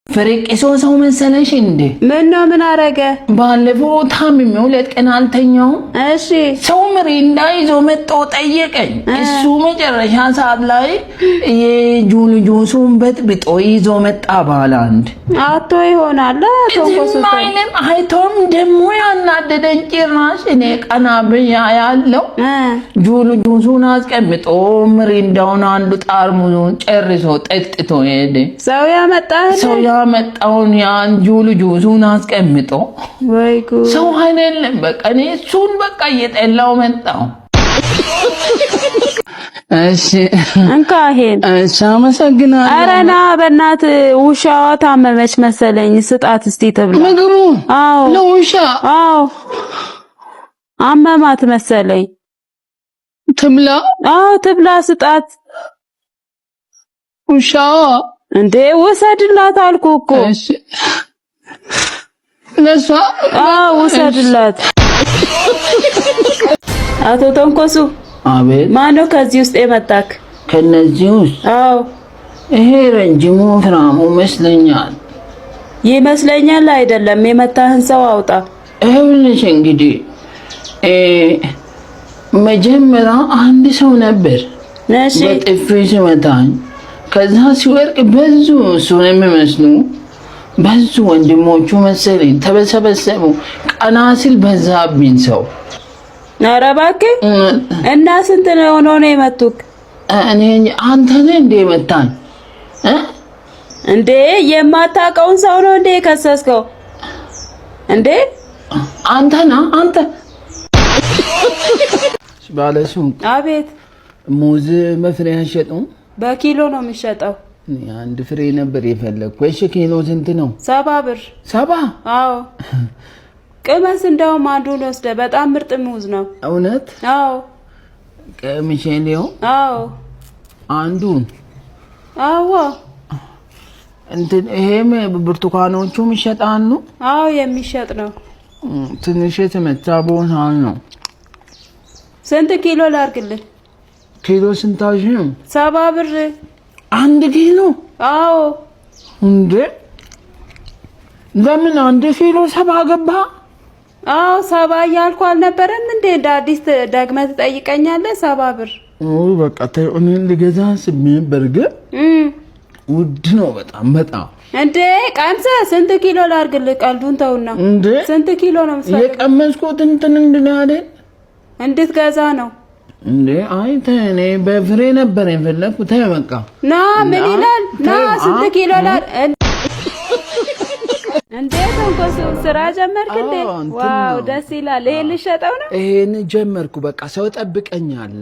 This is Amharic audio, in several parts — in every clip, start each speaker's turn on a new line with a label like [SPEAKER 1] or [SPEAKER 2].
[SPEAKER 1] ፍሬቅሶ ሰው መሰለሽ እንዴ?
[SPEAKER 2] ምን አረገ?
[SPEAKER 1] ባለፈው ታምሜው ለቀን አልተኛው።
[SPEAKER 2] እሺ
[SPEAKER 1] ሰው ምሪንዳ ይዞ መጥቶ ጠየቀኝ። እሱ መጨረሻ ሰዓት ላይ የጁሱን በጥብጦ ይዞ መጣ። ባላንድ
[SPEAKER 2] አቶ ይሆናል
[SPEAKER 1] ተንኮስቶ አይቶም ደሞ ያናደደኝ ጭራሽ እኔ ቀና ብያ ያለው ጁሱን አስቀምጦ ምሪንዳውን አንዱ ጠርሙሱን ጨርሶ ጠጥቶ ሄደ። ሰው ያመጣውን ያን ጁሱን አስቀምጦ
[SPEAKER 2] ወይ ጉድ!
[SPEAKER 1] ሰው አይደለም በቃ እኔ እሱን በቃ እየጠላው መጣው። እሺ
[SPEAKER 2] እንካ ይሄን።
[SPEAKER 1] እሺ አመሰግናለሁ።
[SPEAKER 2] ኧረ ና በእናት ውሻዋ ታመመች መሰለኝ ስጣት እስቲ ተብላ
[SPEAKER 1] ምግቡ።
[SPEAKER 2] አዎ
[SPEAKER 1] ለውሻ
[SPEAKER 2] አዎ አመማት መሰለኝ።
[SPEAKER 1] ትብላ።
[SPEAKER 2] አዎ ትብላ ስጣት።
[SPEAKER 1] ውሻዋ
[SPEAKER 2] እንዴ ወሰድላት አልኩ እኮ።
[SPEAKER 1] እሺ ለሷ
[SPEAKER 2] ወሰድላት። አቶ ተንኮሱ
[SPEAKER 1] አቤት።
[SPEAKER 2] ማነው ከዚህ ውስጥ የመጣክ?
[SPEAKER 1] ከነዚህ ውስጥ?
[SPEAKER 2] አዎ
[SPEAKER 1] ይሄ ረጅሙ ፍራሙ
[SPEAKER 2] ይመስለኛል አይደለም የመታህን ሰው አውጣ።
[SPEAKER 1] ይኸውልሽ እንግዲህ መጀመሪያ አንድ ሰው ነበር በጥፊ ሲመታኝ። ከዛ ሲወርቅ ብዙ እሱን የሚመስሉ ብዙ ወንድሞቹ መሰለኝ ተሰበሰቡ። ቀና ሲል በዛብኝ ሰው።
[SPEAKER 2] ኧረ እባክህ እና ስንት ነው የመቱክ?
[SPEAKER 1] እኔ አንተ ነህ እንደ መታኝ
[SPEAKER 2] እንዴ? የማታውቀውን ሰው ነው እንደ የከሰስከው እንዴ?
[SPEAKER 1] አንተ ባለሱቅ።
[SPEAKER 2] አቤት።
[SPEAKER 1] ሙዝ በፍሬ አይሸጡም?
[SPEAKER 2] በኪሎ ነው የሚሸጠው።
[SPEAKER 1] አንድ ፍሬ ነበር የፈለግኩ። እሺ ኪሎ ስንት ነው?
[SPEAKER 2] 70 ብር።
[SPEAKER 1] 70?
[SPEAKER 2] አዎ ቅመስ። እንደውም አንዱን ወስደህ በጣም ምርጥ ሙዝ ነው።
[SPEAKER 1] እውነት?
[SPEAKER 2] አዎ
[SPEAKER 1] ቀምሼልው?
[SPEAKER 2] አዎ
[SPEAKER 1] አንዱን?
[SPEAKER 2] አዎ
[SPEAKER 1] እንትን ይሄም ብርቱካኖቹም ይሸጣሉ?
[SPEAKER 2] አዎ የሚሸጥ ነው።
[SPEAKER 1] ትንሽ የተመታ ቦታ ነው።
[SPEAKER 2] ስንት ኪሎ ላድርግልህ?
[SPEAKER 1] ኪሎ ስንታሽም?
[SPEAKER 2] 70 ብር።
[SPEAKER 1] አንድ ኪሎ?
[SPEAKER 2] አዎ
[SPEAKER 1] እንዴ ለምን አንድ ኪሎ 70 ገባ?
[SPEAKER 2] አዎ 70 እያልኩ አልነበረም እንዴ? እንደ አዲስ ደግመህ ትጠይቀኛለህ? 70 ብር።
[SPEAKER 1] በቃ ተይው። እኔ ልገዛ ስሜ በርግጥ ውድ ነው በጣም።
[SPEAKER 2] እንዴ ቀምሰህ ስንት ኪሎ ላድርግልህ? ቀልዱን ተውና ስንት ኪሎ ነው የምትፈልገው?
[SPEAKER 1] የቀመስኩት እንትን አይደል?
[SPEAKER 2] እንድትገዛ ነው
[SPEAKER 1] እንዴ? አይ እኔ በፍሬ ነበር የፈለኩት። ተይ በቃ
[SPEAKER 2] ና። ምን ይላል? ና ስንት ኪሎ እንዴ ተንኮሱ ስራ ጀመርክ እንዴ? ዋው ደስ ይላል። ይሄን ልሸጠው ነው?
[SPEAKER 1] ይሄን ጀመርኩ። በቃ ሰው ጠብቀኛል።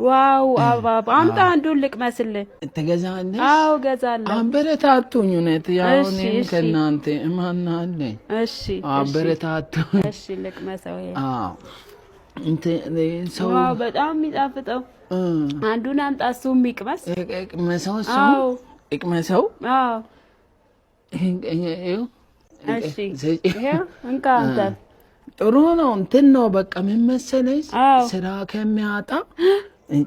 [SPEAKER 2] ዋው አባባ አምጣ አንዱን ልቅመስልህ።
[SPEAKER 1] ትገዛለህ?
[SPEAKER 2] አዎ ገዛለሁ።
[SPEAKER 1] አበረታቱኝ። እውነት ያው እኔም ከእናንተ ማን አለ?
[SPEAKER 2] እሺ
[SPEAKER 1] አበረታቱኝ።
[SPEAKER 2] እሺ ልቅመሰው። ይሄ
[SPEAKER 1] አዎ
[SPEAKER 2] ዋው በጣም የሚጣፍጠው። አንዱን አምጣ። እሱም ይቅመስ።
[SPEAKER 1] ይቅመሰው።
[SPEAKER 2] አዎ እሺ እንካ አንተ።
[SPEAKER 1] ጥሩ ነው። እንትን ነው በቃ ምን መሰለሽ ስራ ከሚያጣ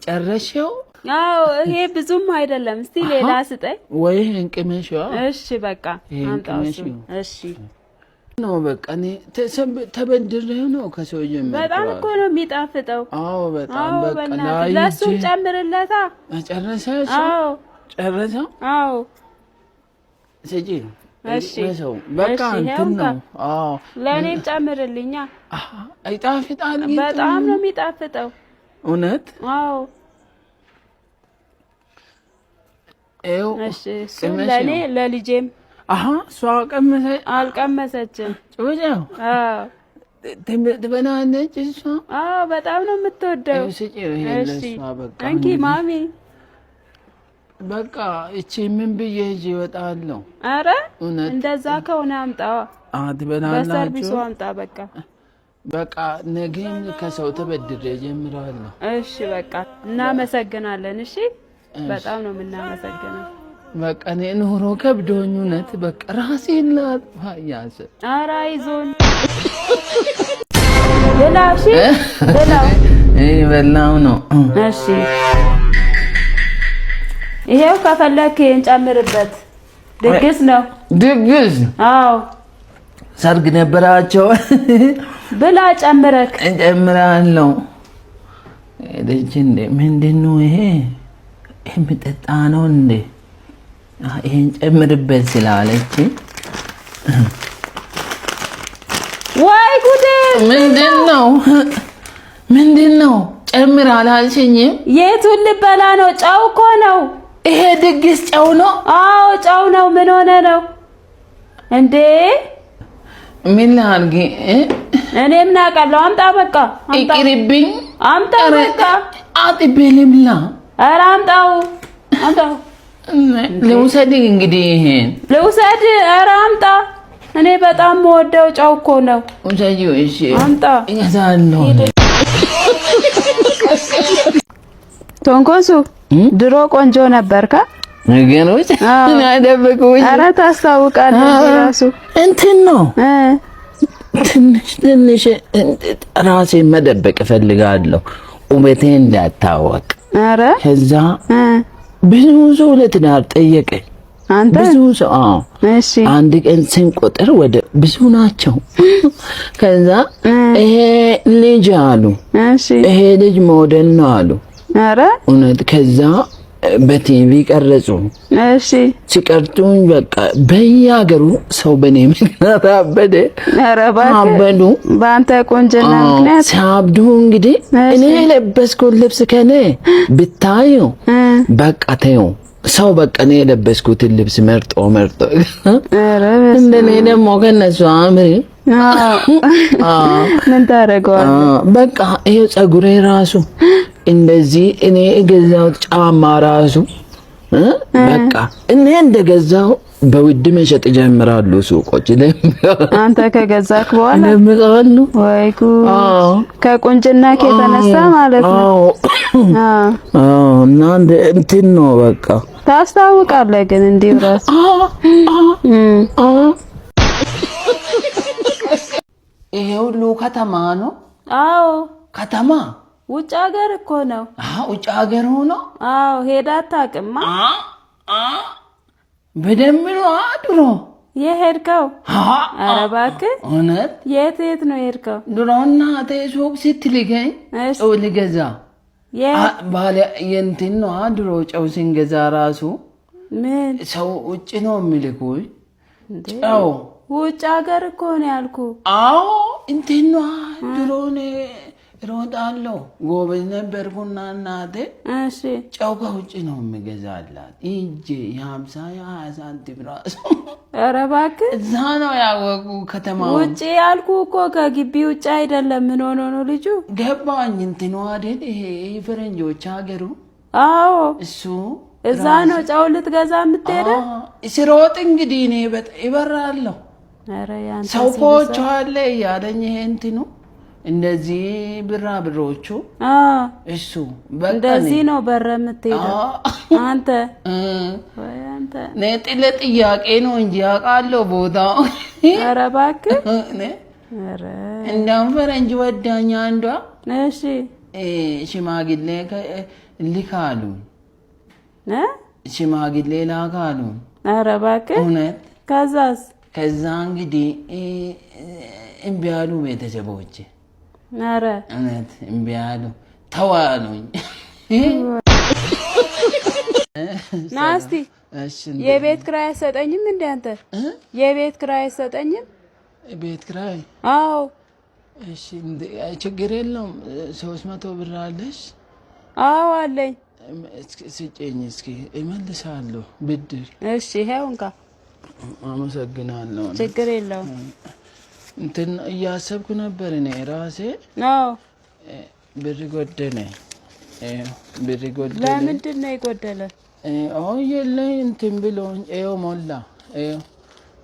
[SPEAKER 1] ጨረሽው?
[SPEAKER 2] አዎ ይሄ ብዙም አይደለም። እስቲ ሌላ ስጠኝ
[SPEAKER 1] ወይ እንቅመሽው?
[SPEAKER 2] እሺ በቃ አምጣው። እሺ
[SPEAKER 1] ነው በቃ እኔ ተበድሬው ነው ከሰው ጀምሮ።
[SPEAKER 2] በጣም እኮ ነው የሚጣፍጠው።
[SPEAKER 1] አዎ በጣም በቃ
[SPEAKER 2] ለሱም ጨምርለታ።
[SPEAKER 1] ጨረሰሽ?
[SPEAKER 2] አዎ
[SPEAKER 1] ጨረሰው?
[SPEAKER 2] አዎ
[SPEAKER 1] ሰጂ።
[SPEAKER 2] እሺ
[SPEAKER 1] በቃ እንትን ነው። አዎ
[SPEAKER 2] ለኔም ጨምርልኛ።
[SPEAKER 1] አይጣፍጣል?
[SPEAKER 2] በጣም ነው የሚጣፍጠው።
[SPEAKER 1] እውነት?
[SPEAKER 2] አዎ እሺ ለኔ ለልጄም። እሷ አልቀመሰችም።
[SPEAKER 1] ጩጬው?
[SPEAKER 2] አዎ
[SPEAKER 1] ትበላለች እሷ?
[SPEAKER 2] አዎ በጣም ነው የምትወደው።
[SPEAKER 1] እሺ
[SPEAKER 2] እንኪ ማሚ።
[SPEAKER 1] በቃ እቺ ምን ብዬ ሂጅ እወጣለሁ።
[SPEAKER 2] ኧረ እንደዛ ከሆነ አምጣዋ።
[SPEAKER 1] ትበላላችሁ?
[SPEAKER 2] በሰርቪሱ አምጣ።
[SPEAKER 1] በቃ ነገም ከሰው ተበድሬ ጀምራለሁ።
[SPEAKER 2] እሺ በቃ እናመሰግናለን። እሺ በጣም ነው የምናመሰግነው።
[SPEAKER 1] በቃ እኔ ኑሮ ከብዶኝ እውነት በቃ ራሴን ላጥፋ ያዘ።
[SPEAKER 2] ኧረ አይዞን ብላው። እሺ ብላው።
[SPEAKER 1] በላው ነው።
[SPEAKER 2] እሺ ይሄው ከፈለክ እንጨምርበት። ድግስ ነው።
[SPEAKER 1] ድግስ?
[SPEAKER 2] አዎ።
[SPEAKER 1] ሰርግ ነበራቸው።
[SPEAKER 2] ብላ ጨምረክ።
[SPEAKER 1] እጨምራለሁ። ልጅ እንደ ምንድን ነው ይሄ? የሚጠጣ ነው እንዴ? ይሄን ጨምርበት ስላለች
[SPEAKER 2] ወይ ጉዴ!
[SPEAKER 1] ምንድን ነው ጨምር አላልሽኝም?
[SPEAKER 2] የቱን ልበላ ነው? ጨው እኮ ነው
[SPEAKER 1] ይሄ። ድግስ ጨው ነው?
[SPEAKER 2] አዎ ጨው ነው። ምን ሆነ ነው እንዴ?
[SPEAKER 1] ምን ላድርግ?
[SPEAKER 2] እኔ ምን አውቃለሁ? አምጣ በቃ
[SPEAKER 1] ይቅርብኝ።
[SPEAKER 2] አምጣ በቃ።
[SPEAKER 1] አጥቤ ልብላ።
[SPEAKER 2] ኧረ አምጣው።
[SPEAKER 1] ልውሰድ እንግዲህ ይሄን
[SPEAKER 2] ልውሰድ። ኧረ አምጣ። እኔ በጣም የምወደው ጨው እኮ ነው።
[SPEAKER 1] ውሰጂው። እሺ
[SPEAKER 2] አምጣ።
[SPEAKER 1] እገዛለሁ።
[SPEAKER 2] ቶንኮሱ ድሮ ቆንጆ ነበርካ።
[SPEAKER 1] ነገሮች አደበቁኝ።
[SPEAKER 2] ኧረ ታስታውቃለህ። ራሱ
[SPEAKER 1] እንትን ነው ትንሽ ራሴን መደበቅ እፈልጋለሁ፣ ውበቴ እንዳታወቅ።
[SPEAKER 2] ኧረ
[SPEAKER 1] ከዛ ብዙ ሰው ለትዳር ጠየቀኝ።
[SPEAKER 2] አንተ
[SPEAKER 1] ብዙ ሰው?
[SPEAKER 2] እሺ።
[SPEAKER 1] አንድ ቀን ስንቆጥር ወደ ብዙ ናቸው። ከዛ ይሄ ልጅ አሉ፣
[SPEAKER 2] እሺ፣
[SPEAKER 1] ይሄ ልጅ ሞዴል ነው አሉ።
[SPEAKER 2] ኧረ
[SPEAKER 1] እውነት? ከዛ በቲቪ ቀረጹ።
[SPEAKER 2] እሺ።
[SPEAKER 1] ሲቀርጡኝ በቃ በየሀገሩ ሰው በኔ ምክንያት አበደ።
[SPEAKER 2] ኧረ ባበዱ በአንተ ቆንጆና ምክንያት ሲያብዱ።
[SPEAKER 1] እንግዲህ እኔ የለበስኩት ልብስ ከኔ ብታዩ በቃ ተይው። ሰው በቃ እኔ የለበስኩትን ልብስ መርጦ እንደኔ ደግሞ ከነሱ አምሪ
[SPEAKER 2] ምን ታደርገዋለህ?
[SPEAKER 1] በቃ ይሄ ፀጉሬ ራሱ እንደዚህ እኔ የገዛሁት ጫማ ራሱ በቃ እኔ እንደገዛው በውድ መሸጥ ጀምራሉ ሱቆች።
[SPEAKER 2] አንተ ከገዛክ በኋላ
[SPEAKER 1] ለምቀሉ
[SPEAKER 2] ወይ ጉድ! ከቁንጅና ከተነሳ ማለት ነው።
[SPEAKER 1] እና እንትን ነው በቃ
[SPEAKER 2] ታስታውቃለህ። ግን እንዲሁ ራስ
[SPEAKER 1] ይሄ ሁሉ ከተማ ነው?
[SPEAKER 2] አዎ
[SPEAKER 1] ከተማ።
[SPEAKER 2] ውጭ ሀገር እኮ ነው።
[SPEAKER 1] ውጭ ሀገር ሆኖ?
[SPEAKER 2] አዎ ሄዳ አታውቅማ?
[SPEAKER 1] በደንብ ነው ድሮ
[SPEAKER 2] የሄድከው? ኧረ እባክህ
[SPEAKER 1] እውነት?
[SPEAKER 2] የት ነው የሄድከው?
[SPEAKER 1] ድሮ እናቴ ሱቅ ስትልከኝ ጨው ልገዛ ባለ የእንትን ነው ድሮ ጨው ስንገዛ ራሱ
[SPEAKER 2] ምን
[SPEAKER 1] ሰው ውጭ ነው የሚልኩኝ ጨው።
[SPEAKER 2] ውጭ ሀገር እኮ ነው ያልኩህ።
[SPEAKER 1] አዎ እንትን ነው ድሮ እሮጣለሁ። ጎበዝ ነበርኩና እናቴ
[SPEAKER 2] እሺ
[SPEAKER 1] ጨው ከውጭ ነው የምገዛላት እንጂ የ50 የ20 ሳንቲም ራሱ።
[SPEAKER 2] ኧረ እባክህ
[SPEAKER 1] እዛ ነው ያወቁ ከተማው።
[SPEAKER 2] ውጭ ያልኩህ እኮ ከግቢ ውጭ አይደለም። ምን ሆኖ ነው ልጁ?
[SPEAKER 1] ገባኝ። እንትን አይደል ይሄ ፈረንጆች ሀገሩ።
[SPEAKER 2] አዎ
[SPEAKER 1] እሱ
[SPEAKER 2] እዛ ነው ጨው ልትገዛ የምትሄደው?
[SPEAKER 1] ስሮጥ እንግዲህ እኔ ይበራለሁ።
[SPEAKER 2] ኧረ ያንተ
[SPEAKER 1] ሰው ኮቾ አለ ያለኝ ይሄ እንትኑ እንደዚህ ብሮቹ እሱ
[SPEAKER 2] እንደዚህ ነው በረ የምትሄደው አንተ። ወይ አንተ
[SPEAKER 1] ነጥለ ጥያቄ ነው እንጂ አውቃለሁ ቦታው።
[SPEAKER 2] ኧረ እባክህ
[SPEAKER 1] ኧረ እንደውም ፈረንጅ ወዳኛ አንዷ
[SPEAKER 2] እሺ
[SPEAKER 1] ሽማግሌ ልካሉ ሽማግሌ ላካሉ።
[SPEAKER 2] ኧረ እባክህ
[SPEAKER 1] እውነት? ከዛ እንግዲህ እምቢ አሉ ቤተሰቦቼ።
[SPEAKER 2] ኧረ
[SPEAKER 1] እውነት እምቢ አሉ። ተዋሉኝ።
[SPEAKER 2] ና እስኪ የቤት ኪራይ አይሰጠኝም እንደ አንተ? የቤት ኪራይ አይሰጠኝም?
[SPEAKER 1] ቤት ኪራይ?
[SPEAKER 2] አዎ።
[SPEAKER 1] እሺ ችግር የለውም። 300 ብር አለሽ?
[SPEAKER 2] አዎ አለኝ።
[SPEAKER 1] ስጭኝ እስኪ እመልሳለሁ ብድር።
[SPEAKER 2] እሺ ይሄው እንካ።
[SPEAKER 1] አመሰግናለሁ።
[SPEAKER 2] ችግር የለውም።
[SPEAKER 1] እንትን እያሰብኩ ነበር እኔ ራሴ።
[SPEAKER 2] አዎ
[SPEAKER 1] ብር ጎደለኝ።
[SPEAKER 2] ለምንድን ነው የጎደለ?
[SPEAKER 1] የለኝ እንትን ብሎኝ ይኸው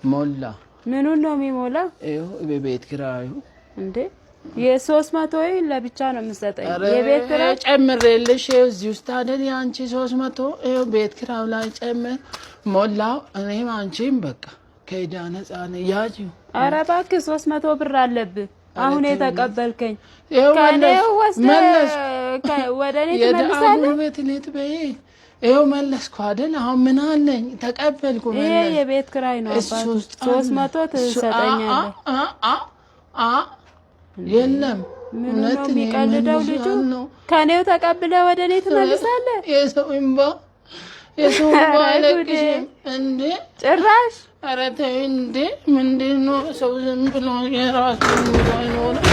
[SPEAKER 1] ሞላ።
[SPEAKER 2] ምኑን ነው የሚሞላ?
[SPEAKER 1] ይኸው በቤት ኪራዩ።
[SPEAKER 2] እንዴ የ300 ለብቻ ነው የምሰጠኝ? የቤት ኪራይ
[SPEAKER 1] ጨምሬልሽ እዚህ ውስጥ አይደል ያንቺ 300? ይኸው ቤት ኪራዩ ላይ ጨምር ሞላው። እኔም አንቺም በቃ ከዕዳ ነፃ ነን። ያጂው። ኧረ
[SPEAKER 2] እባክህ 300 ብር አለብህ አሁን የተቀበልከኝ።
[SPEAKER 1] ከኔው
[SPEAKER 2] ወስደህ ወደ እኔ ትመልሳለህ?
[SPEAKER 1] ቤት ኔት በይ ይኸው መለስኩ አይደል? አሁን ምን አለኝ? ተቀበልኩ።
[SPEAKER 2] ይሄ የቤት ኪራይ ነው አባቱ 300 ትሰጠኛለህ።
[SPEAKER 1] የለም
[SPEAKER 2] ምን ነው የሚቀልደው ልጁ? ከኔው ተቀብለ ወደ እኔ ትመልሳለህ?
[SPEAKER 1] የሰው እንባ አይለቅሽም እንዴ ጭራሽ? ኧረ ተይ እንዴ! ምንድን ነው ሰው ዝም ብሎ የራሱን ኑሮ አይኖርም?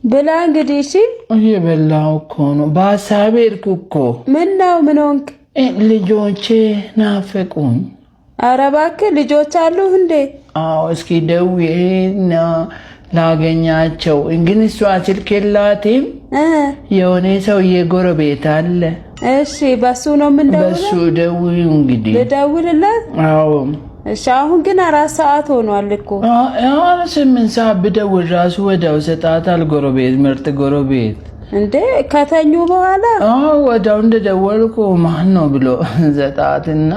[SPEAKER 2] ብላ እንግዲህ እሺ።
[SPEAKER 1] እየበላሁ እኮ ነው። በሀሳቤ ሄድኩ እኮ።
[SPEAKER 2] ምን ነው ምን ሆንክ?
[SPEAKER 1] ልጆቼ ናፈቁኝ።
[SPEAKER 2] ኧረ እባክህ ልጆች አሉህ እንዴ?
[SPEAKER 1] አዎ፣ እስኪ ደውዬና ላገኛቸው። ግን እሷ ስልክ የላትም። የሆነ ሰውዬ ጎረቤት አለ።
[SPEAKER 2] እሺ፣ በሱ ነው የምንደውለው?
[SPEAKER 1] በሱ ደውዪ እንግዲህ።
[SPEAKER 2] ልደውልለት?
[SPEAKER 1] አዎ።
[SPEAKER 2] እሺ፣ አሁን ግን 4 ሰዓት ሆኗል እኮ።
[SPEAKER 1] 8 ሰዓት ብደውል ራሱ ወዲያው ሰጣታል። ጎረቤት፣ ምርጥ ጎረቤት
[SPEAKER 2] እንዴ ከተኙ በኋላ
[SPEAKER 1] ወዲያው እንደደወልኩ ማን ነው ብሎ ሰጣትና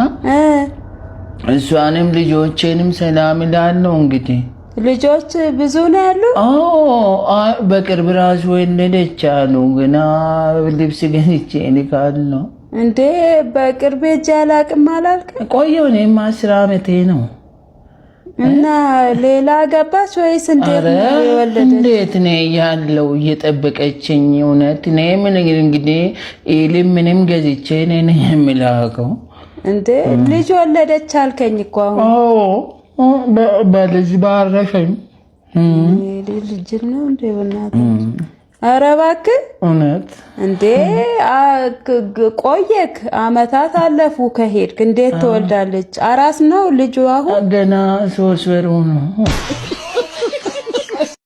[SPEAKER 1] እሷንም ልጆቼንም ሰላም እላለሁ። እንግዲህ
[SPEAKER 2] ልጆች ብዙ ነው ያሉ?
[SPEAKER 1] በቅርብ ራሱ ወለደች አሉ። ገና ልብስ ገዝቼ እልካለሁ።
[SPEAKER 2] እንዴ በቅርብ እጅ አላቅም አላልክም?
[SPEAKER 1] ቆየሁ። እኔማ 10 ዓመቴ ነው።
[SPEAKER 2] እና ሌላ ገባች ወይስ እንዴት ነው የወለደች?
[SPEAKER 1] እንዴት ነው ያለው? እየጠበቀችኝ እውነት። እኔ ምን እንግዲህ ምንም ገዝቼ እኔ ነኝ የምላከው።
[SPEAKER 2] እንዴ ልጅ ወለደች አልከኝ እኮ አሁን።
[SPEAKER 1] በልጅ ባረከኝ።
[SPEAKER 2] ልጅ ነው እንዴ በእናትህ? ኧረ እባክህ
[SPEAKER 1] እውነት።
[SPEAKER 2] እንዴ ቆየክ? አመታት አለፉ ከሄድክ። እንዴት ትወልዳለች? አራስ ነው ልጁ አሁን?
[SPEAKER 1] ገና 3 ወር ነው።